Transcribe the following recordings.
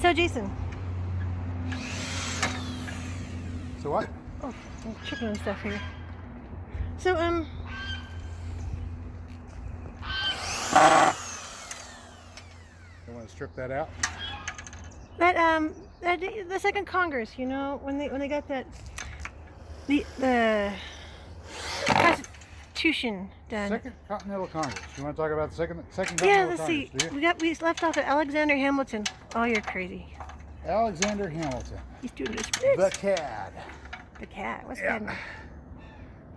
So Jason. So what? Oh, I'm chicken and stuff here. So You want to strip that out? the second Congress, you know, when they got that the Constitution done. Second Continental Congress. You want to talk about the second Yeah, Continental let's Congress? see. We left off at Alexander Hamilton. Oh, you're crazy. Alexander Hamilton. He's doing the splits. The CAD. The cat. What's Yeah. that?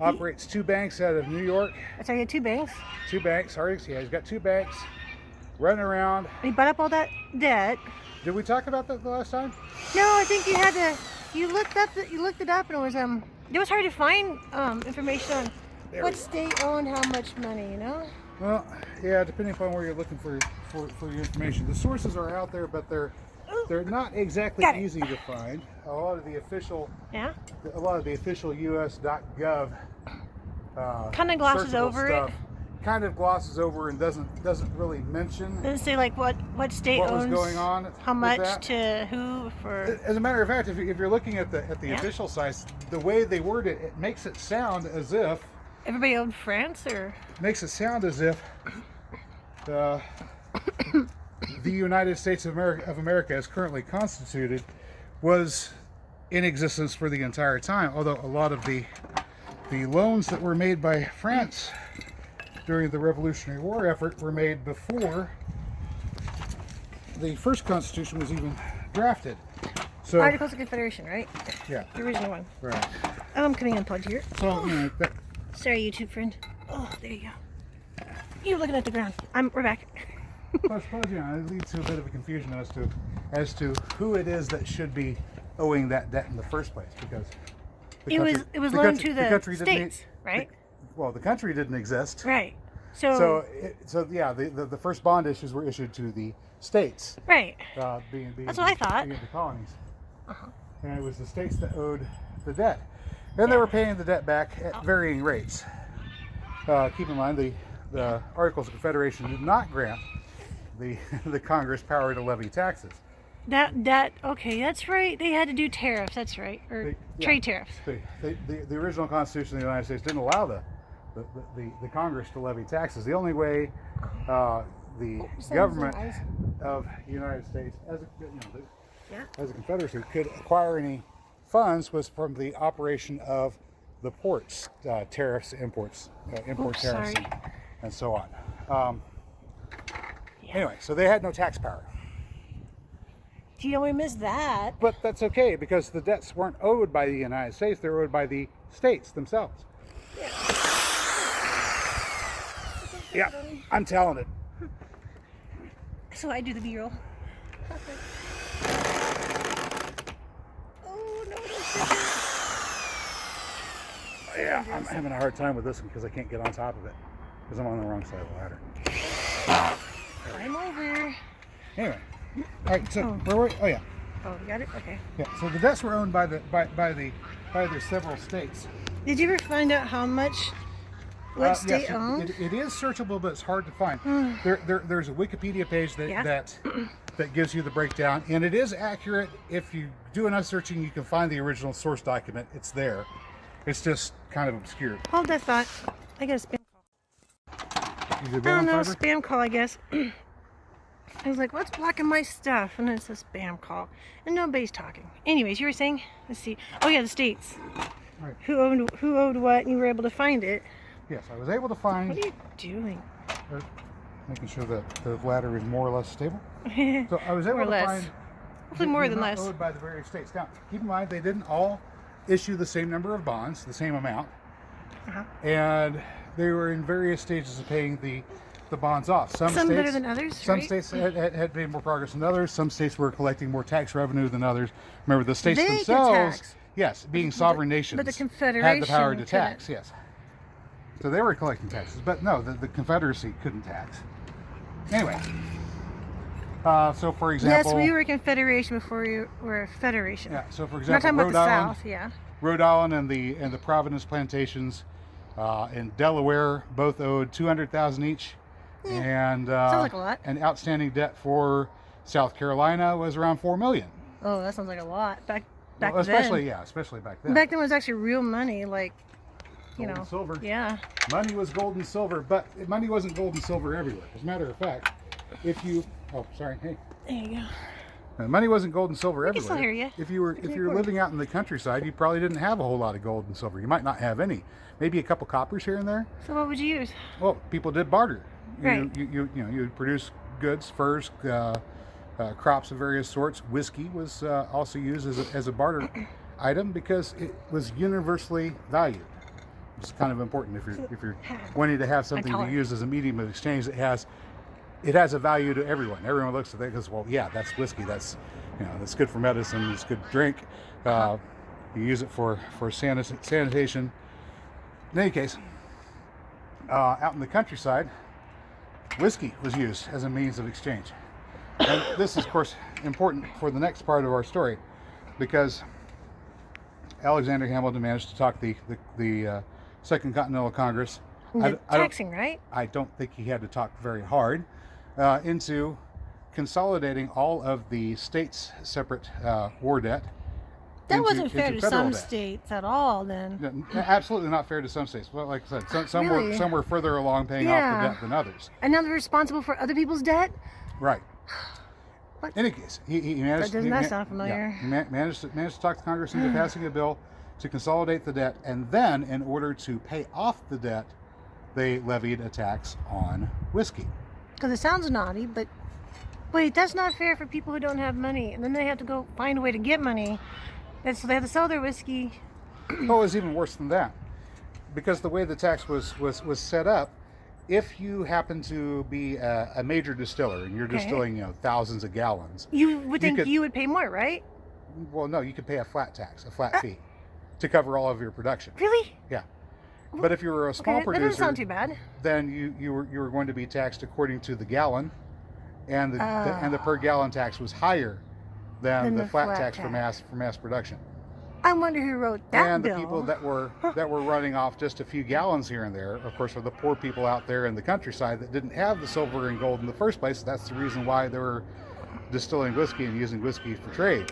Operates 2 banks out of New York. So he had 2 banks. 2 banks. Sorry, yeah, he's got 2 banks. Running around. He bought up all that debt. Did we talk about that the last time? No, I think you had to. You looked it up, and it was hard to find information on what state owned how much money. You know. Well, yeah, depending upon where you're looking for your information. The sources are out there, but they're not exactly easy to find. A lot of the official US.gov kind of glosses over stuff, it. Kind of glosses over and doesn't really mention. Doesn't say like what state what owns was going on, how much to who for. As a matter of fact, if you're looking at the official sites, the way they word it, it makes it sound as if Everybody owned France, or makes it sound as if the United States of America, as currently constituted, was in existence for the entire time. Although a lot of the loans that were made by France during the Revolutionary War effort were made before the first Constitution was even drafted. So Articles of Confederation, right? Yeah. The original one. Right. I'm coming unplugged here. So Sorry, YouTube friend. Oh, there you go. You're looking at the ground. We're back. I suppose it leads to a bit of a confusion as to who it is that should be owing that debt in the first place, because it was loaned to the states, right? The country didn't exist, right? So yeah, the first bond issues were issued to the states, right? Being That's what I thought. Being the colonies, and it was the states that owed the debt, and they were paying the debt back at varying rates. Keep in mind the Articles of Confederation did not grant the Congress power to levy taxes. Okay, that's right. They had to do tariffs. That's right, or trade tariffs. The original Constitution of the United States didn't allow the Congress to levy taxes. The only way the government of the United States, as a confederacy, could acquire any funds was from the operation of the ports, tariffs, import tariffs, and so on. Anyway, so they had no tax power. You know, we missed that. But that's okay, because the debts weren't owed by the United States, they were owed by the states themselves. Yeah, I'm telling it. So I do the B-roll. Oh, no, Yeah, I'm having a hard time with this one because I can't get on top of it, because I'm on the wrong side of the ladder. I'm over. Anyway. All right, so where were we? Oh yeah. Oh, you got it? Okay. Yeah. So the debts were owned by the several states. Did you ever find out how much what state owned? It is searchable, but it's hard to find. There's a Wikipedia page that gives you the breakdown, and it is accurate. If you do enough searching, you can find the original source document. It's there. It's just kind of obscured. Hold that thought. I got a spam call. I don't know, spam call, I guess. I was like, what's blocking my stuff? And it's a spam call. And nobody's talking. Anyways, you were saying, let's see. Oh yeah, the states. Right. Who owed what, and you were able to find it. Yes, I was able to find. What are you doing? Making sure that the ladder is more or less stable. So I was able to find. Hopefully more than less. Owed by the various states. Now, keep in mind, they didn't all issue the same number of bonds, the same amount. And they were in various stages of paying the bonds off. Some states, better than others. Some states had made more progress than others. Some states were collecting more tax revenue than others. Remember, the states themselves, yes, being sovereign nations, but the Confederation had the power to tax. Yes, so they were collecting taxes, but no, the Confederacy couldn't tax. Anyway, so for example, yes, we were a confederation before we were a federation. Yeah. So for example, Rhode Island and the Providence plantations in Delaware both owed $200,000 each. And sounds like a lot. An outstanding debt for South Carolina was around 4 million. Oh, that sounds like a lot. Back Well, especially then. yeah, especially back then. Back then was actually real money, like, you Gold know. and silver. Yeah. Money was gold and silver, but money wasn't gold and silver everywhere. As a matter of fact, if you sorry, hey. There you go. Money wasn't gold and silver I can everywhere. still hear you. If you were living out in the countryside, you probably didn't have a whole lot of gold and silver. You might not have any. Maybe a couple coppers here and there. So what would you use? Well, people did barter. Right. You would produce goods, furs, crops of various sorts. Whiskey was also used as a barter item because it was universally valued. It's kind of important if you're wanting to have something to use as a medium of exchange that has a value to everyone. Everyone looks at that and goes, well, yeah, that's whiskey. That's that's good for medicine. It's good drink. You use it for sanitation. In any case, out in the countryside, whiskey was used as a means of exchange. And this is, of course, important for the next part of our story, because Alexander Hamilton managed to talk the Second Continental Congress. Taxing, right? I don't think he had to talk very hard into consolidating all of the states' separate war debt. That wasn't fair to some states at all, then. Absolutely not fair to some states. Well, like I said, some were further along paying off the debt than others. And now they're responsible for other people's debt? Right. What? In any case, he managed. That does not sound familiar. Yeah, he managed to talk the Congress into passing a bill to consolidate the debt, and then, in order to pay off the debt, they levied a tax on whiskey. Because it sounds naughty, but wait, that's not fair for people who don't have money, and then they have to go find a way to get money. And so they have to sell their whiskey. Oh, it was even worse than that, because the way the tax was set up, if you happen to be a major distiller and you're distilling thousands of gallons, you would think you would pay more, right? Well, no, you could pay a flat tax, a flat fee, to cover all of your production. Really? Yeah. But if you were a small producer, that doesn't sound too bad. Then you were going to be taxed according to the gallon, and the per gallon tax was higher than the flat tax for mass production. I wonder who wrote that bill. And the people that were running off just a few gallons here and there, of course, are the poor people out there in the countryside that didn't have the silver and gold in the first place. That's the reason why they were distilling whiskey and using whiskey for trade.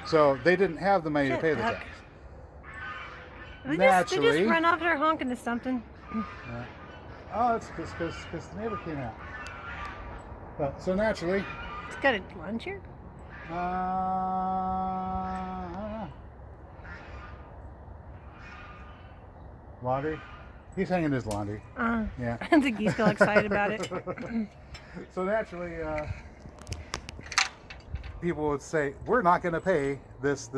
So they didn't have the money to pay the tax. They just run off there honking to something. Oh, it's because the neighbor came out. But, so naturally. It's got a lunch here? I don't know. Laundry? He's hanging his laundry. Yeah. I think he's still excited about it. So naturally, people would say, we're not going to pay this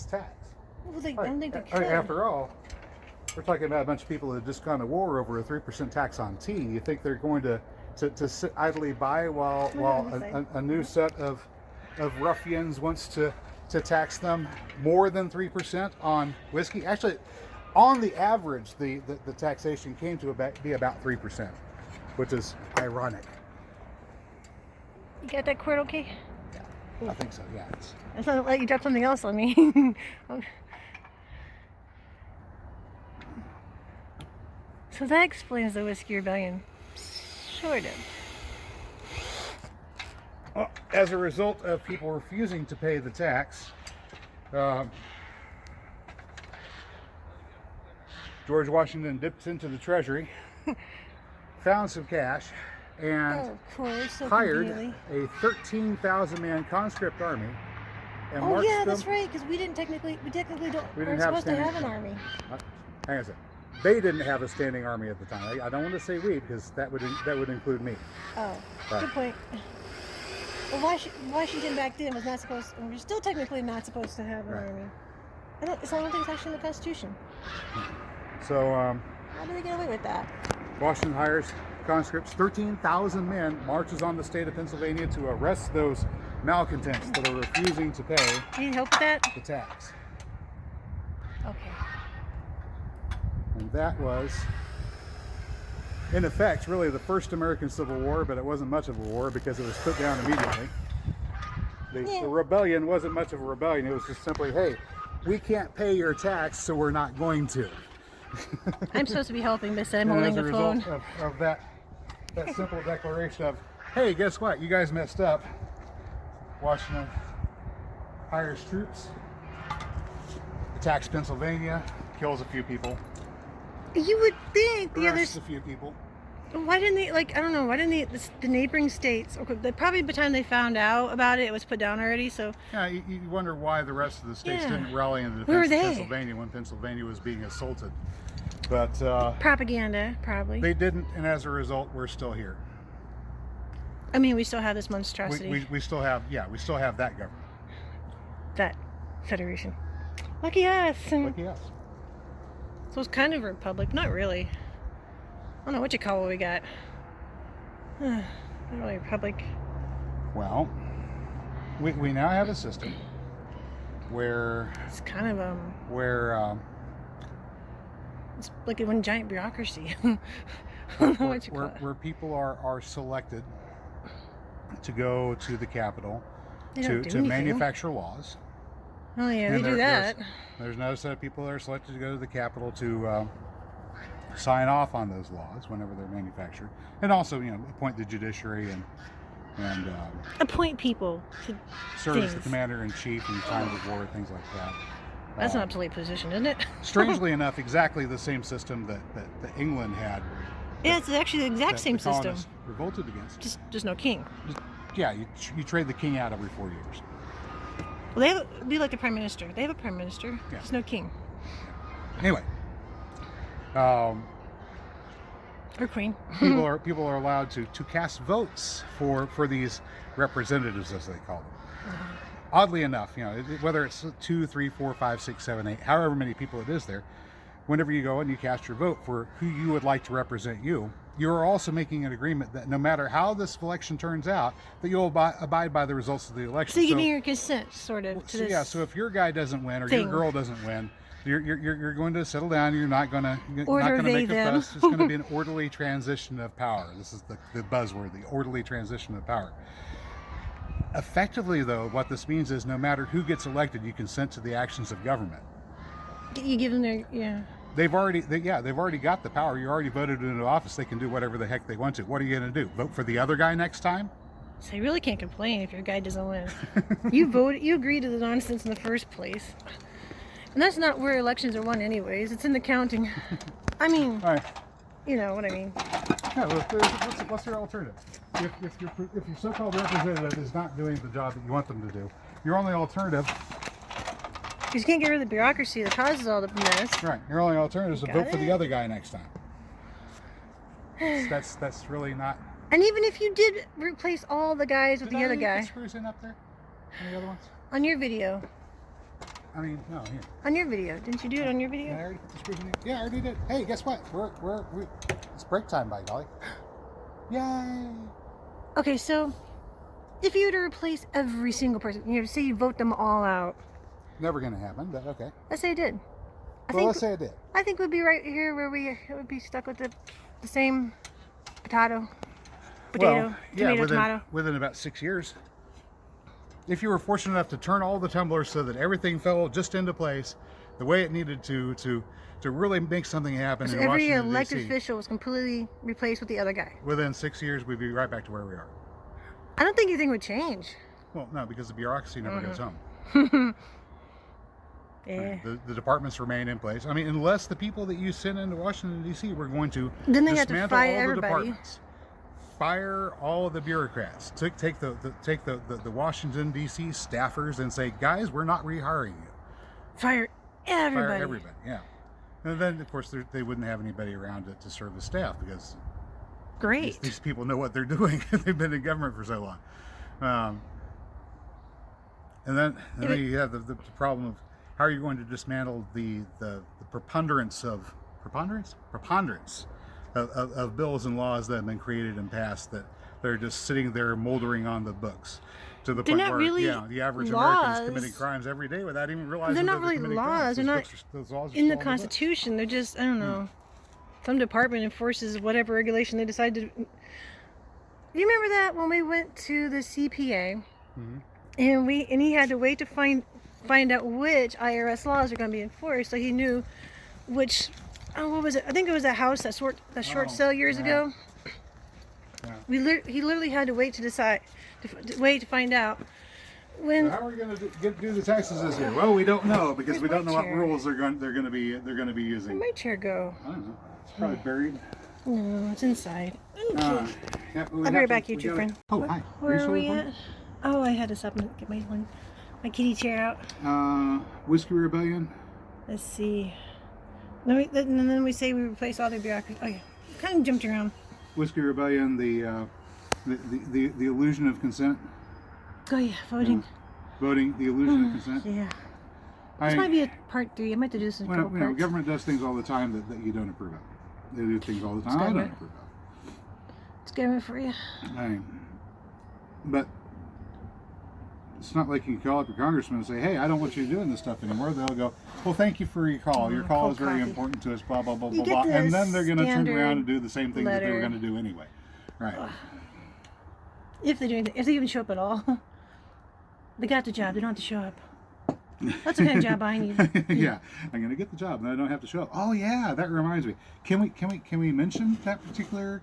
tax. Well, they don't think they could. After all, we're talking about a bunch of people that have just gone to war over a 3% tax on tea. You think they're going to sit idly by while a new set of ruffians wants to tax them more than 3% on whiskey? Actually, on the average, the taxation came to be about 3%, which is ironic. You got that cord okay? Yeah, I think so, yeah. I thought I'd let you drop something else on me. So that explains the Whiskey Rebellion. Sort of. Well, as a result of people refusing to pay the tax, George Washington dipped into the treasury, found some cash, and hired a 13,000-man conscript army. And oh yeah, that's right. Because we weren't supposed to have an army. Hang on a second. They didn't have a standing army at the time. I don't want to say we, because that would include me. Oh, good point. Well, Washington back then was not supposed. We're still technically not supposed to have an army. I don't think it's actually in the Constitution. So. How do they get away with that? Washington hires conscripts, 13,000 men, marches on the state of Pennsylvania to arrest those malcontents that are refusing to pay. Need help with that? The tax. Okay. And that was, in effect, really the first American Civil War, but it wasn't much of a war because it was put down immediately. The rebellion wasn't much of a rebellion. It was just simply, hey, we can't pay your tax, so we're not going to. I'm supposed to be helping, but I'm holding the phone. As a result of that simple declaration of, hey, guess what? You guys messed up. Washington hires troops, attacks Pennsylvania, kills a few people, You would think the arrests others. a few people. Why didn't they, like, I don't know, why didn't they, the neighboring states, okay, probably by the time they found out about it, it was put down already, so. Yeah, you wonder why the rest of the states Yeah. didn't rally in the Where were defense of they? Pennsylvania when Pennsylvania was being assaulted. But Propaganda, probably. they didn't, and as a result, we're still here. I mean, we still have this monstrosity. We still have, yeah, we still have that government. That federation. Lucky us. Lucky us. So it's kind of a republic, not really. I don't know what you call what we got. Not really a republic. Well, we now have a system where It's kind of it's like one giant bureaucracy. I don't know what you call it. where people are selected to go to the Capitol They don't do to anything. manufacture laws. Oh yeah, And they do that. There's another set of people that are selected to go to the Capitol to sign off on those laws whenever they're manufactured, and also, you know, appoint the judiciary and Appoint people to serve as the things. commander-in-chief in times of war, things like that. That's an obsolete position, isn't it? Strangely enough, exactly the same system that England had. Yeah, it's actually the exact that same the system. colonists revolted against. Just no king. Yeah, you trade the king out every 4 years. Well, they have be like the prime minister. They have a prime minister. Yeah. Just no king Anyway, or queen. people are allowed to cast votes for these representatives, as they call them. Oddly enough, you know, whether it's 2, 3, 4, 5, 6, 7, 8, however many people it is there, whenever you go and you cast your vote for who you would like to represent you, you are also making an agreement that no matter how this election turns out, that you'll abide by the results of the election. So you're giving your consent, sort of, to So, this. yeah, so if your guy doesn't win or thing. your girl doesn't win, you're going to settle down. You're not going to Order make a them. fuss. It's going to be an orderly transition of power. This is the buzzword, the orderly transition of power. Effectively, though, what this means is no matter who gets elected, you consent to the actions of government. You give them their, yeah. They've already got the power. You already voted into office. They can do whatever the heck they want to. What are you going to do? Vote for the other guy next time? So you really can't complain if your guy doesn't win. You agreed to the nonsense in the first place. And that's not where elections are won anyways. It's in the counting. I mean, All right. you know what I mean. Yeah, what's your alternative? If your so-called representative is not doing the job that you want them to do, your only alternative, Because you can't get rid of the bureaucracy that causes all the mess. right? Your only alternative is to Got vote for the it. other guy next time. That's really not. And even if you did replace all the guys with Did the I other leave guy, the screws in up there? Any other ones? on your video, I mean, no, here. on your video, didn't you do it on your Did I video? already put the screws in here? Yeah, I already did. Hey, guess what? We're it's break time, by golly. Yay! Okay, so if you were to replace every single person, you know, say you vote them all out, Never gonna happen, but okay. let's say it did. Well, let's say it did. I think we'd be right here where we would be stuck with the same potato, Well, yeah, tomato, tomato. within about 6 years. If you were fortunate enough to turn all the tumblers so that everything fell just into place the way it needed to really make something happen So in every Washington, elected D.C., official was completely replaced with the other guy. within 6 years, we'd be right back to where we are. I don't think anything would change. Well, no, because the bureaucracy never goes home. Yeah. The departments remain in place. I mean, unless the people that you send into Washington, D.C. were going to Then they have to dismantle fire all the everybody. departments, fire all of the bureaucrats, take the Washington, D.C. staffers and say, guys, we're not rehiring you. Fire everybody. Fire everybody, yeah. And then, of course, they wouldn't have anybody around to serve as staff because Great. these people know what they're doing. They've been in government for so long. And then you have the problem of how are you going to dismantle the preponderance of bills and laws that have been created and passed that they're just sitting there moldering on the books to the They're point not where really the average laws. American is committing crimes every day without even realizing They're not that really committing laws. crimes. They're not Those laws are in the still on books. Constitution. They're just, I don't know. Some department enforces whatever regulation they decide to. You remember that when we went to the CPA, and he had to wait to find out which IRS laws are going to be enforced, so he knew which. Oh, what was it? I think it was that house that short sale years ago. Yeah. He literally had to wait to decide, to wait to find out when. So how are we going to do the taxes this year? Well, we don't know because we don't know what rules they're going to be using. Where'd my chair go? I don't know. It's probably buried. No, it's inside. Yeah, I'll be right back, YouTube friend. Oh, hi. Where are we at? Oh, I had to stop and get my kitty chair out. Whiskey Rebellion. Let's see. And then we say we replace all the bureaucracy. Oh yeah, kind of jumped around. Whiskey Rebellion, the illusion of consent. Oh yeah, voting. Voting, the illusion of consent. Yeah. This might be a part 3. I might have to do this in a couple parts. Government does things all the time that you don't approve of. They do things all the time I don't approve of. It's government for you. But it's not like you can call up your congressman and say, hey, I don't want you doing this stuff anymore. They'll go, well, thank you for your call. Your call is very important to us, blah, blah, blah, blah, blah. And then they're going to turn around and do the same thing that they were going to do anyway. Right. If they do anything, if they even show up at all. They got the job. They don't have to show up. That's the kind of job I need. Yeah, I'm going to get the job and I don't have to show up. Oh yeah, that reminds me. Can we mention that particular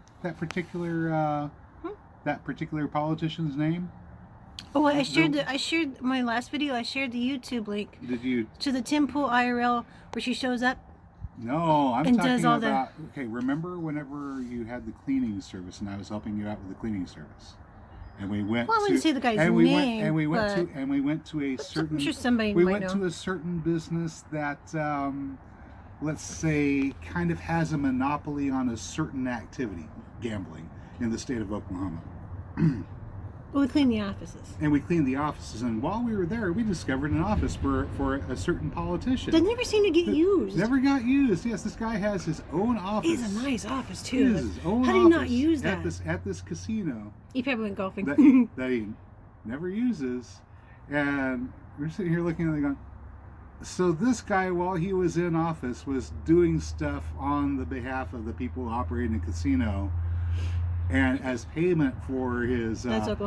politician's name? Oh, I shared my last video. I shared the YouTube link. Did you? To the Tim Pool IRL where she shows up. No, I'm talking about. Okay, remember whenever you had the cleaning service and I was helping you out with the cleaning service, and we went. Well, I wouldn't say the guy's name. We went to a certain. I'm sure somebody we might went know. to a certain business that, let's say, kind of has a monopoly on a certain activity, gambling, in the state of Oklahoma. Well, we cleaned the offices. And we cleaned the offices, and while we were there, we discovered an office for a certain politician. That never seemed to get used. Never got used. Yes, this guy has his own office. It's a nice office too. His own How do you not use that? At this casino. He probably went golfing. that he never uses. And we're sitting here looking at it going, so this guy, while he was in office, was doing stuff on the behalf of the people operating the casino. And as payment for his help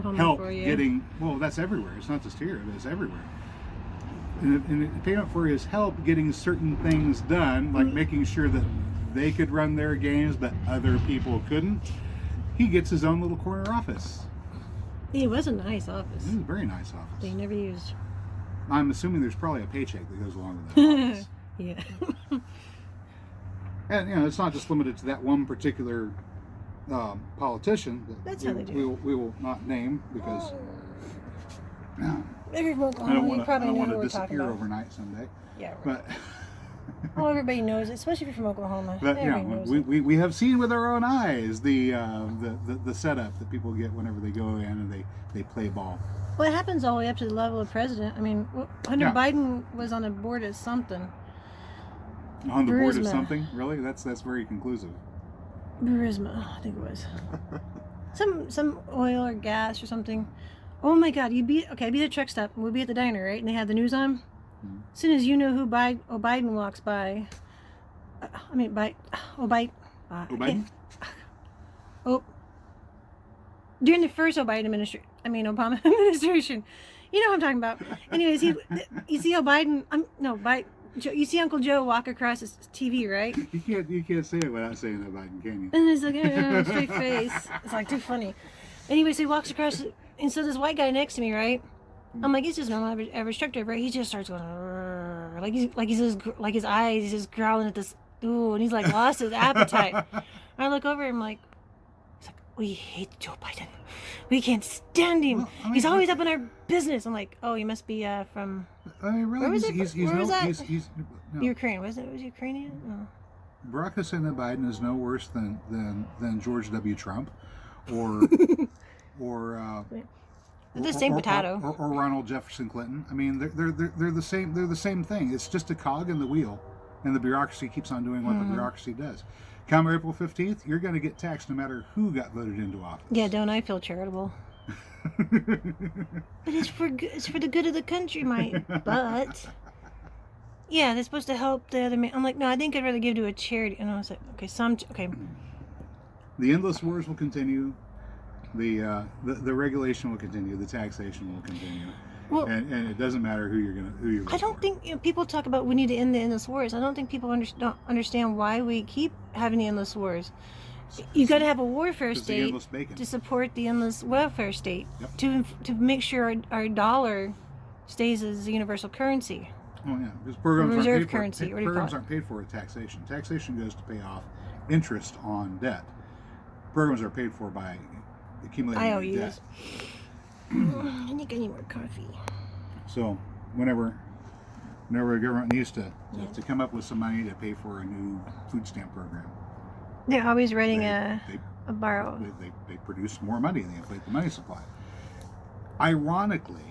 getting, well, that's everywhere. It's not just here. It is everywhere. And payment for his help getting certain things done, like making sure that they could run their games, but other people couldn't. He gets his own little corner office. It was a nice office. It was a very nice office. They never used. I'm assuming there's probably a paycheck that goes along with that office. Yeah. And it's not just limited to that one particular politician That's how they do. We will not name because I don't want to disappear overnight someday. Yeah. Right. But well, everybody knows it, especially if you're from Oklahoma. But we have seen with our own eyes the setup that people get whenever they go in and they play ball. Well, it happens all the way up to the level of president. I mean, Hunter Biden was on the board of something. On the board of something? Really? That's very conclusive. Burisma, I think it was. some oil or gas or something. Oh my God! I'd be at a truck stop. We'd be at the diner, right? And they had the news on. As soon as you know who Biden walks by, Biden. During the first Obama administration, you know what I'm talking about. Anyways, you see how Biden? You see Uncle Joe walk across his TV, right? You can't say it without saying that Biden, can you? And he's like, straight face. It's like too funny. Anyways, he walks across, and so this white guy next to me, right? I'm like, he's just normal average truck driver, right? He just starts going, like his eyes, he's just growling at this, ooh, and he's like lost his appetite. And I look over, and I'm like, he's like, we hate Joe Biden. We can't stand him. Well, he's always up in our business. I'm like, oh, he must be from. Really? Where was it? Where was that? He's Ukraine. Was it? Was Ukrainian? No. Barack Hussein Biden is no worse than George W. Trump, or the same potato. Or Ronald Jefferson Clinton. I mean, they're the same. They're the same thing. It's just a cog in the wheel, and the bureaucracy keeps on doing what the bureaucracy does. Come April 15th, you're going to get taxed no matter who got voted into office. Yeah, don't I feel charitable? But it's for the good of the country, my butt. Yeah, they're supposed to help the other man. I'm like, no, I think I'd rather give to a charity. And I was like, okay. The endless wars will continue. The regulation will continue. The taxation will continue. Well, and it doesn't matter who you're. I don't think people talk about we need to end the endless wars. I don't think people don't understand why we keep having the endless wars. You got to have a warfare It's the state endless bacon. to support the endless welfare state. Yep. To make sure our dollar stays as a universal currency. Oh yeah, because programs Reserve aren't paid currency, for. what do you call Programs it? aren't paid for with taxation. Taxation goes to pay off interest on debt. Programs are paid for by accumulating debt. IOUs. I think I need more coffee. So whenever a government needs to come up with some money to pay for a new food stamp program, They're always writing they a borrow. they produce more money. They inflate the money supply. Ironically,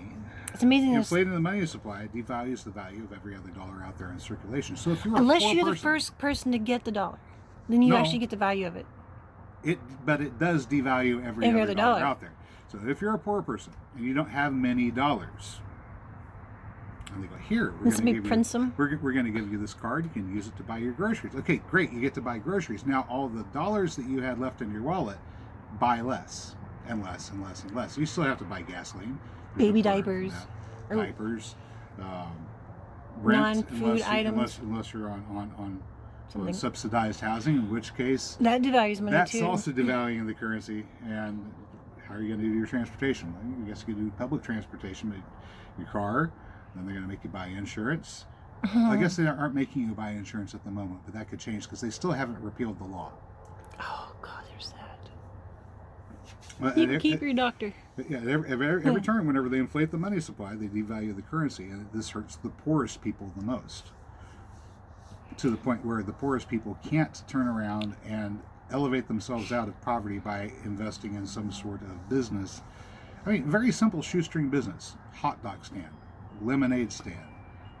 It's amazing. inflating the money supply devalues the value of every other dollar out there in circulation. So if you're Unless a poor you're the person, first person to get the dollar, then you No. actually get the value of it. but it does devalue every other dollar out there. So if you're a poor person and you don't have many dollars, and they go, here, we're Let's going to print some. we're going to give you this card. You can use it to buy your groceries. Okay, great. You get to buy groceries. Now all the dollars that you had left in your wallet, buy less and less and less and less. You still have to buy gasoline, Baby diapers. diapers, rent, Non-food items. unless you're on Something. subsidized housing, in which case That devalues money that's too. also devaluing the currency. And how are you going to do your transportation? Well, I guess you could do public transportation, but your car. Then they're going to make you buy insurance. I guess they aren't making you buy insurance at the moment, but that could change because they still haven't repealed the law. Oh God, there's that. Well, Keep your doctor. Yeah, every turn, whenever they inflate the money supply, they devalue the currency, and this hurts the poorest people the most. To the point where the poorest people can't turn around and elevate themselves out of poverty by investing in some sort of business. I mean, very simple shoestring business: hot dog stand, lemonade stand,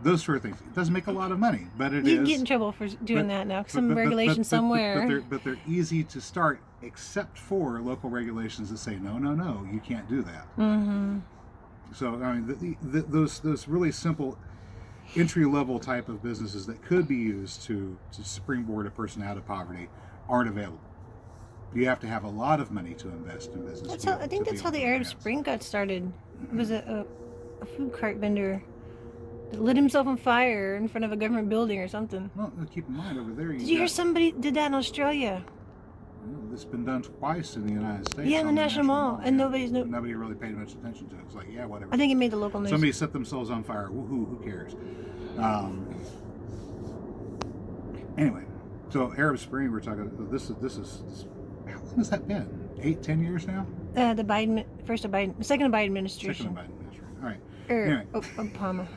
those sort of things. It doesn't make a lot of money, but it You is. get in trouble for doing that now. Some regulation somewhere. But they're easy to start, except for local regulations that say no, you can't do that. Mm-hmm. So I mean, those really simple entry level type of businesses that could be used to springboard a person out of poverty aren't available. You have to have a lot of money to invest in business. I think that's how the Arab Spring got started. It was a food cart vendor that lit himself on fire in front of a government building or something. Well, keep in mind over there. Did you hear somebody did that in Australia? It's been done twice in the United States. Yeah, in the National Mall, and nobody really paid much attention to it. It's like, yeah, whatever. I think it made the local news. Somebody set themselves on fire. Woohoo! Who cares? Anyway, so Arab Spring, we're talking. This is. How long has that been? 8-10 years now. The Biden, second Biden administration. Second Biden administration. All right. Anyway. Anyway. Obama.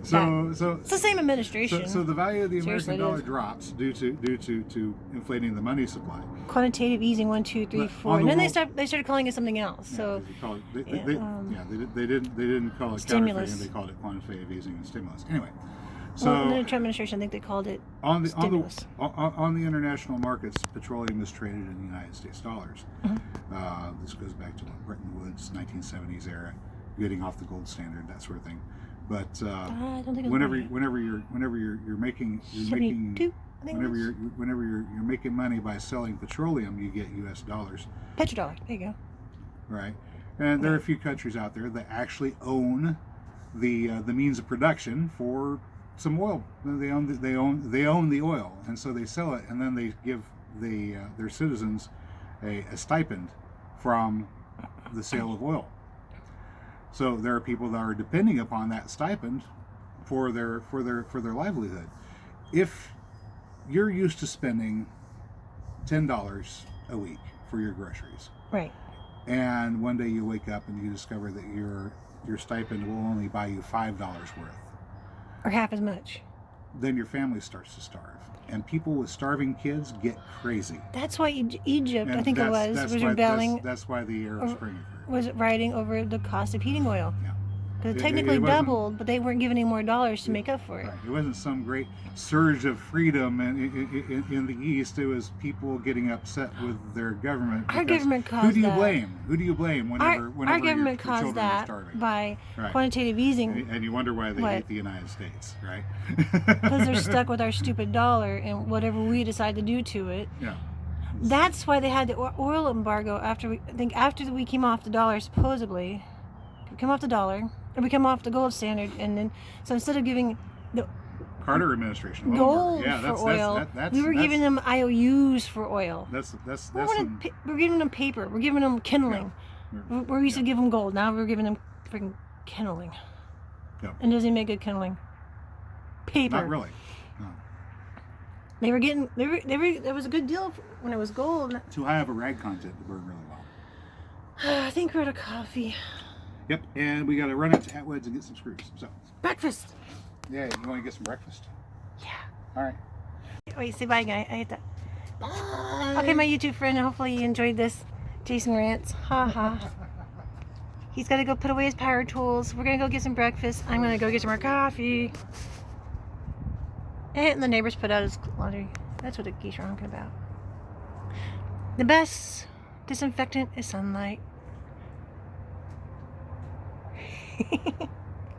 So it's the same administration. So the value of the American Seriously, it dollar is. drops due to inflating the money supply. Quantitative easing 1, 2, 3, But 4, on and the then world- they started calling it something else. Yeah, So they call it, they yeah, didn't call it Stimulus. counterfeiting. They called it quantitative easing and stimulus. Anyway, well, in the so Trump administration, I think they called it stimulus. on the international markets, petroleum is traded in the United States dollars. Mm-hmm. This goes back to Bretton Woods, 1970s era, getting off the gold standard, that sort of thing. But I don't think it was whenever money. you're making 72, I think it was. whenever you're making money by selling petroleum, you get U.S. dollars, Petrodollar. There you go. right? And there are a few countries out there that actually own the means of production for some oil. They own the oil, and so they sell it, and then they give their citizens a stipend from the sale of oil. So there are people that are depending upon that stipend for their livelihood. If you're used to spending $10 a week for your groceries, Right. and one day you wake up and you discover that your stipend will only buy you $5 worth, Or half as much. then your family starts to starve. And people with starving kids get crazy. That's why Egypt, And I think it that's was why- rebelling, That's why the Arab Spring occurred. was rioting over the cost of heating oil. Yeah. Because It it technically wasn't- doubled, but they weren't given any more dollars to make up for it. Right. It wasn't some great surge of freedom in the East. It was people getting upset with their government. Our because government caused Who do you that. blame? Who do you blame whenever Our your government caused children are that starving? by Right. quantitative easing And you wonder why they What? hate the United States, right? because they're stuck with our stupid dollar and whatever we decide to do to it. Yeah. That's why they had the oil embargo after we came off the dollar, supposedly. We come off the dollar, or we come off the gold standard, and then so instead of giving the Carter administration. Gold yeah, for oil. We were giving them IOUs for oil. We're giving them paper. We're giving them kindling. Yeah. We used to give them gold. Now we're giving them freaking kindling. Yeah. And does he make good kindling? Paper. Not really. No. They were getting. It was a good deal when it was gold. Too high of a rag content to burn really well. I think we're out of coffee. Yep, and we got to run out to Atwood's and get some screws. So. Breakfast. Yeah, you want to get some breakfast? Yeah. All right. Wait, say bye, guy. I hate that. Bye. Okay, my YouTube friend. Hopefully you enjoyed this. Jason rants. Ha ha. He's got to go put away his power tools. We're gonna go get some breakfast. I'm gonna go get some more coffee. And the neighbors put out his laundry. That's what the geese are talking about. The best disinfectant is sunlight.